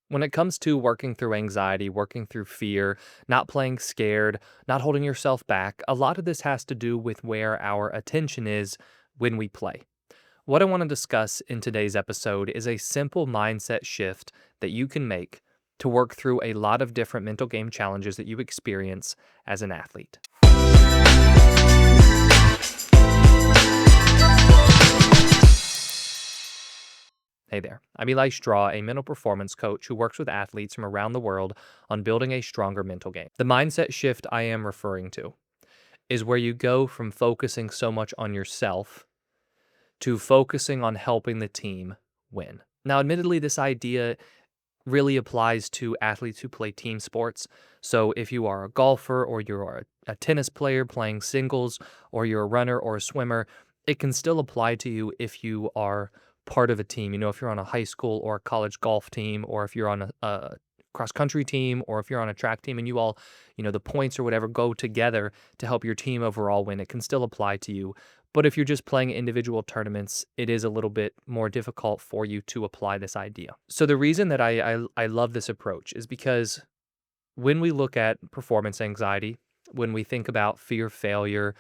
When it comes to working through anxiety, working through fear, not playing scared, not holding yourself back, a lot of this has to do with where our attention is when we play. What I want to discuss in today's episode is a simple mindset shift that you can make to work through a lot of different mental game challenges that you experience as an athlete. Hey there, I'm Eli Straw, a mental performance coach who works with athletes from around the world on building a stronger mental game. The mindset shift I am referring to is where you go from focusing so much on yourself to focusing on helping the team win. Now, admittedly, this idea really applies to athletes who play team sports. So if you are a golfer or you're a tennis player playing singles or you're a runner or a swimmer, it can still apply to you if you are part of a team. If you're on a high school or college golf team, or if you're on a cross country team, or if you're on a track team and you all, the points or whatever go together to help your team overall win, it can still apply to you. But if you're just playing individual tournaments, it is a little bit more difficult for you to apply this idea. So the reason that I love this approach is because when we look at performance anxiety, when we think about fear, failure,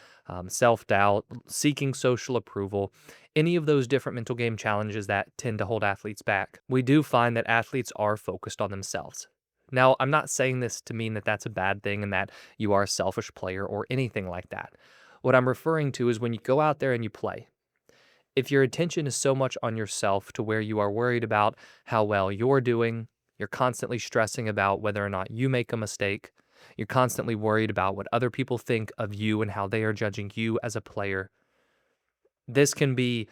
self doubt, seeking social approval, any of those different mental game challenges that tend to hold athletes back, we do find that athletes are focused on themselves. Now, I'm not saying this to mean that that's a bad thing and that you are a selfish player or anything like that. What I'm referring to is when you go out there and you play, if your attention is so much on yourself to where you are worried about how well you're doing, you're constantly stressing about whether or not you make a mistake, you're constantly worried about what other people think of you and how they are judging you as a player, this can be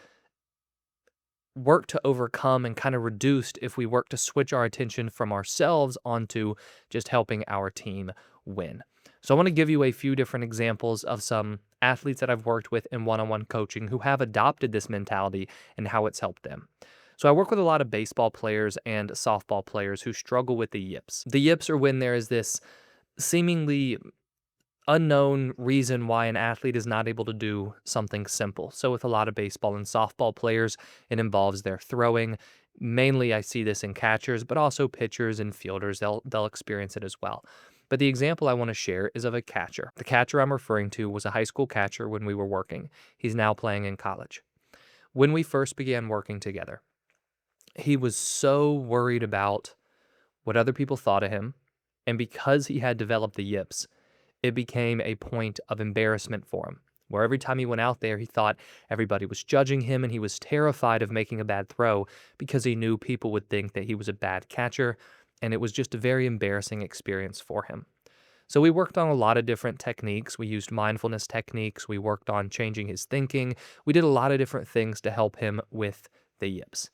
work to overcome and kind of reduced if we work to switch our attention from ourselves onto just helping our team win. So I want to give you a few different examples of some athletes that I've worked with in one-on-one coaching who have adopted this mentality and how it's helped them. So I work with a lot of baseball players and softball players who struggle with the yips. The yips are when there is this seemingly unknown reason why an athlete is not able to do something simple. So with a lot of baseball and softball players, it involves their throwing. Mainly I see this in catchers, but also pitchers and fielders. They'll experience it as well. But the example I want to share is of a catcher. The catcher I'm referring to was a high school catcher when we were working. He's now playing in college. When we first began working together, he was so worried about what other people thought of him. And because he had developed the yips, it became a point of embarrassment for him, where every time he went out there, he thought everybody was judging him and he was terrified of making a bad throw because he knew people would think that he was a bad catcher, and it was just a very embarrassing experience for him. So we worked on a lot of different techniques. We used mindfulness techniques. We worked on changing his thinking. We did a lot of different things to help him with the yips.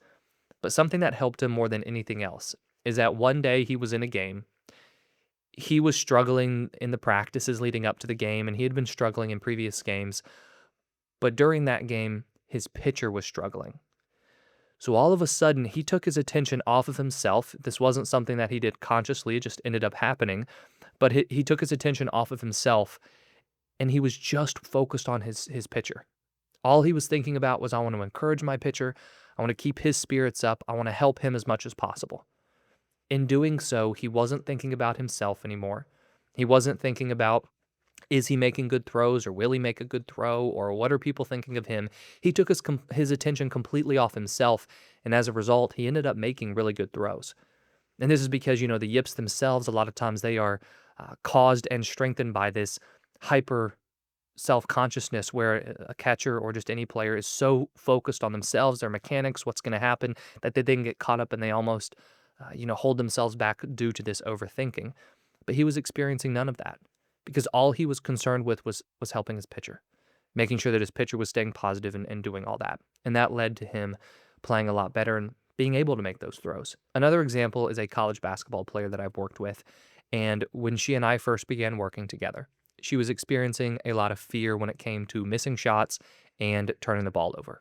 But something that helped him more than anything else is that one day he was in a game. He was struggling in the practices leading up to the game, and he had been struggling in previous games. But during that game, his pitcher was struggling. So all of a sudden, he took his attention off of himself. This wasn't something that he did consciously, it just ended up happening. But he took his attention off of himself, and he was just focused on his pitcher. All he was thinking about was, I want to encourage my pitcher. I want to keep his spirits up. I want to help him as much as possible. In doing so, he wasn't thinking about himself anymore. He wasn't thinking about, is he making good throws, or will he make a good throw, or what are people thinking of him? He took his attention completely off himself, and as a result, he ended up making really good throws. And this is because, the yips themselves, a lot of times they are caused and strengthened by this hyper self-consciousness where a catcher or just any player is so focused on themselves, their mechanics, what's going to happen, that they then get caught up and they almost hold themselves back due to this overthinking. But he was experiencing none of that because all he was concerned with was helping his pitcher, making sure that his pitcher was staying positive and doing all that. And that led to him playing a lot better and being able to make those throws. Another example is a college basketball player that I've worked with. And when she and I first began working together, she was experiencing a lot of fear when it came to missing shots and turning the ball over.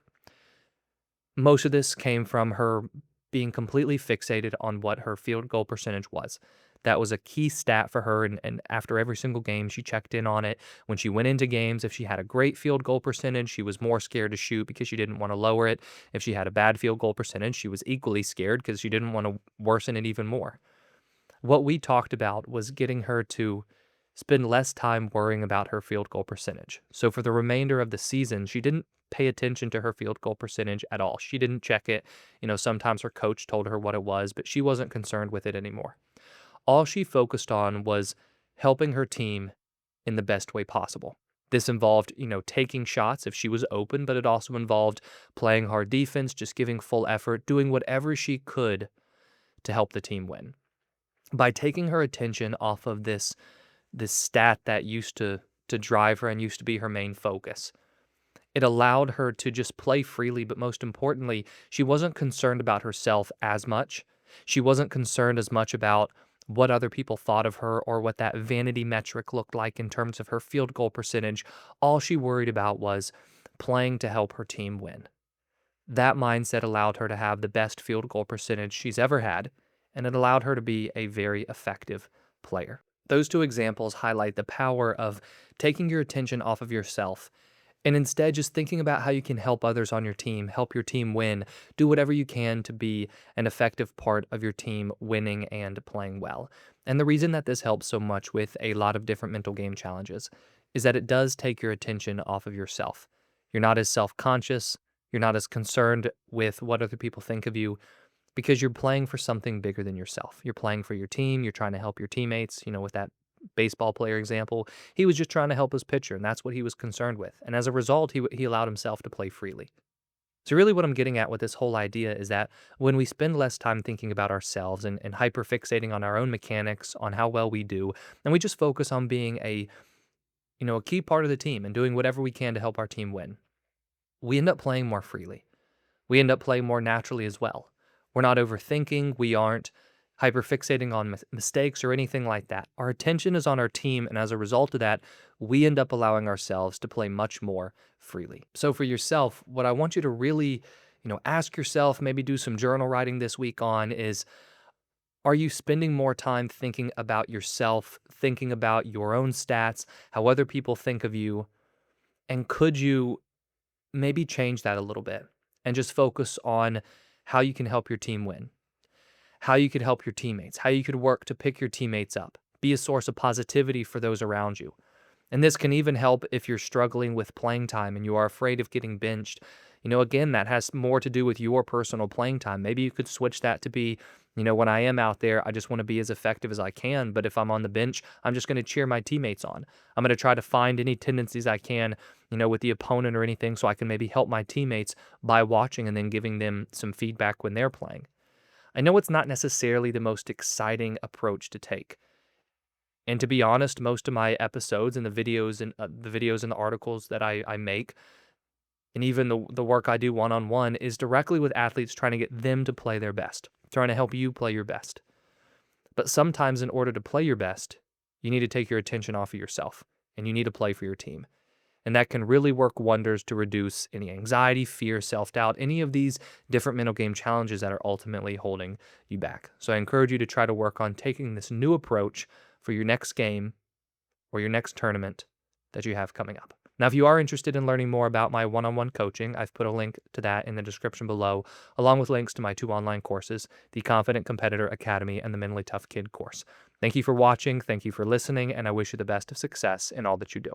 Most of this came from her being completely fixated on what her field goal percentage was. That was a key stat for her, and after every single game, she checked in on it. When she went into games, if she had a great field goal percentage, she was more scared to shoot because she didn't want to lower it. If she had a bad field goal percentage, she was equally scared because she didn't want to worsen it even more. What we talked about was getting her to spend less time worrying about her field goal percentage. So for the remainder of the season, she didn't pay attention to her field goal percentage at all. She didn't check it. Sometimes her coach told her what it was, but she wasn't concerned with it anymore. All she focused on was helping her team in the best way possible. This involved, taking shots if she was open, but it also involved playing hard defense, just giving full effort, doing whatever she could to help the team win. By taking her attention off of this stat that used to drive her and used to be her main focus, it allowed her to just play freely, but most importantly, she wasn't concerned about herself as much. She wasn't concerned as much about what other people thought of her or what that vanity metric looked like in terms of her field goal percentage. All she worried about was playing to help her team win. That mindset allowed her to have the best field goal percentage she's ever had, and it allowed her to be a very effective player. Those two examples highlight the power of taking your attention off of yourself and instead just thinking about how you can help others on your team, help your team win, do whatever you can to be an effective part of your team winning and playing well. And the reason that this helps so much with a lot of different mental game challenges is that it does take your attention off of yourself. You're not as self-conscious, you're not as concerned with what other people think of you because you're playing for something bigger than yourself. You're playing for your team, you're trying to help your teammates, with that baseball player example, he was just trying to help his pitcher, and that's what he was concerned with. And as a result, he allowed himself to play freely. So really what I'm getting at with this whole idea is that when we spend less time thinking about ourselves and hyper-fixating on our own mechanics, on how well we do, and we just focus on being a key part of the team and doing whatever we can to help our team win, we end up playing more freely. We end up playing more naturally as well. We're not overthinking. We aren't hyperfixating on mistakes or anything like that. Our attention is on our team, and as a result of that, we end up allowing ourselves to play much more freely. So for yourself, what I want you to really, ask yourself, maybe do some journal writing this week on is, are you spending more time thinking about yourself, thinking about your own stats, how other people think of you, and could you maybe change that a little bit and just focus on how you can help your team win, how you could help your teammates, how you could work to pick your teammates up, be a source of positivity for those around you. And this can even help if you're struggling with playing time and you are afraid of getting benched. Again, that has more to do with your personal playing time. Maybe you could switch that to be, when I am out there, I just want to be as effective as I can. But if I'm on the bench, I'm just going to cheer my teammates on. I'm going to try to find any tendencies I can, with the opponent or anything so I can maybe help my teammates by watching and then giving them some feedback when they're playing. I know it's not necessarily the most exciting approach to take. And to be honest, most of my episodes and the articles that I make, and even the work I do one-on-one is directly with athletes trying to get them to play their best, trying to help you play your best. But sometimes in order to play your best, you need to take your attention off of yourself and you need to play for your team. And that can really work wonders to reduce any anxiety, fear, self-doubt, any of these different mental game challenges that are ultimately holding you back. So I encourage you to try to work on taking this new approach for your next game or your next tournament that you have coming up. Now, if you are interested in learning more about my one-on-one coaching, I've put a link to that in the description below, along with links to my 2 online courses, the Confident Competitor Academy and the Mentally Tough Kid course. Thank you for watching, thank you for listening, and I wish you the best of success in all that you do.